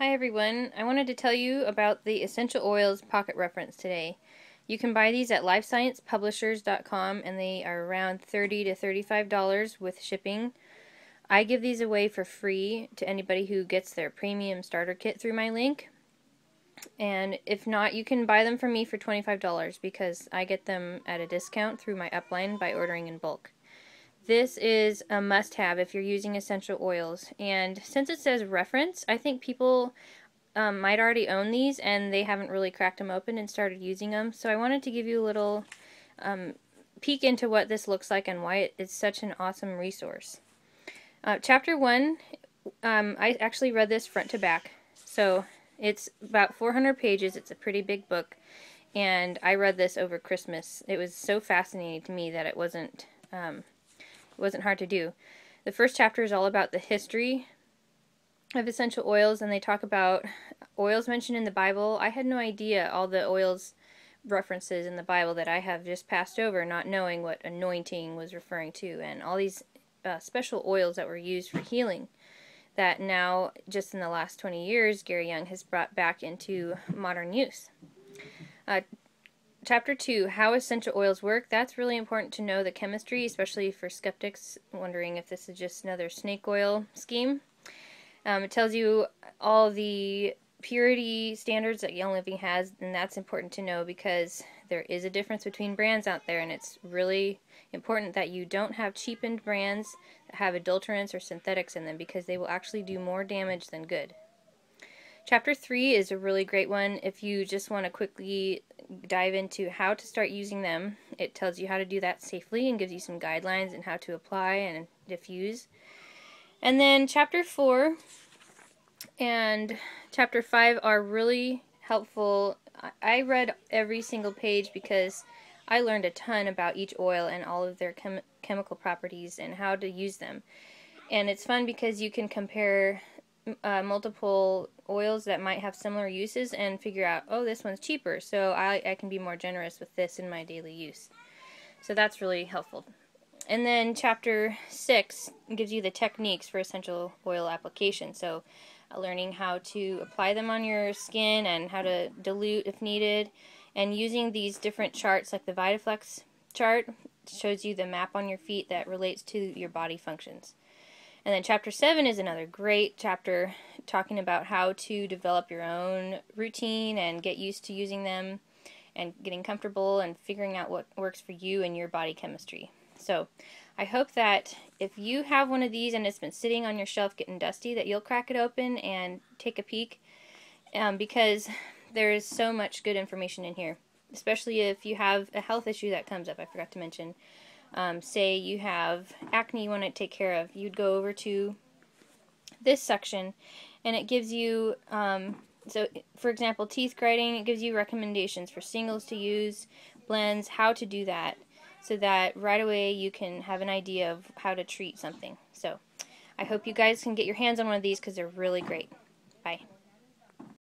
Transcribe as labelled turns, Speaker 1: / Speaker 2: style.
Speaker 1: Hi everyone, I wanted to tell you about the Essential Oils Pocket Reference today. You can buy these at lifesciencepublishers.com and they are around $30 to $35 with shipping. I give these away for free to anybody who gets their premium starter kit through my link. And if not, you can buy them from me for $25 because I get them at a discount through my upline by ordering in bulk. This is a must-have if you're using essential oils, and since it says reference, I think people might already own these and they haven't really cracked them open and started using them. So I wanted to give you a little peek into what this looks like and why it's such an awesome resource. Chapter 1, I actually read this front to back. So it's about 400 pages. It's a pretty big book, and I read this over Christmas. It was so fascinating to me that it wasn't hard to do. The first chapter is all about the history of essential oils, and they talk about oils mentioned in the Bible. I had no idea all the oils references in the Bible that I have just passed over, not knowing what anointing was referring to, and all these special oils that were used for healing that now, just in the last 20 years, Gary Young has brought back into modern use. Chapter 2, How Essential Oils Work. That's really important to know the chemistry, especially for skeptics wondering if this is just another snake oil scheme. It tells you all the purity standards that Young Living has, and that's important to know because there is a difference between brands out there, and it's really important that you don't have cheapened brands that have adulterants or synthetics in them because they will actually do more damage than good. Chapter 3 is a really great one if you just want to quickly dive into how to start using them. It tells you how to do that safely and gives you some guidelines on how to apply and diffuse. And then Chapter 4 and Chapter 5 are really helpful. I read every single page because I learned a ton about each oil and all of their chemical properties and how to use them. And it's fun because you can compare multiple oils that might have similar uses and figure out, oh, this one's cheaper, so I can be more generous with this in my daily use. So that's really helpful. And then Chapter 6 gives you the techniques for essential oil application. So learning how to apply them on your skin and how to dilute if needed, and using these different charts like the VitaFlex chart shows you the map on your feet that relates to your body functions. And then Chapter 7 is another great chapter talking about how to develop your own routine and get used to using them and getting comfortable and figuring out what works for you and your body chemistry. So I hope that if you have one of these and it's been sitting on your shelf getting dusty, that you'll crack it open and take a peek, because there is so much good information in here, especially if you have a health issue that comes up. I forgot to mention. Say you have acne you want to take care of, you'd go over to this section and it gives you, so for example, teeth grinding, it gives you recommendations for singles to use, blends, how to do that, so that right away you can have an idea of how to treat something. So I hope you guys can get your hands on one of these because they're really great. Bye.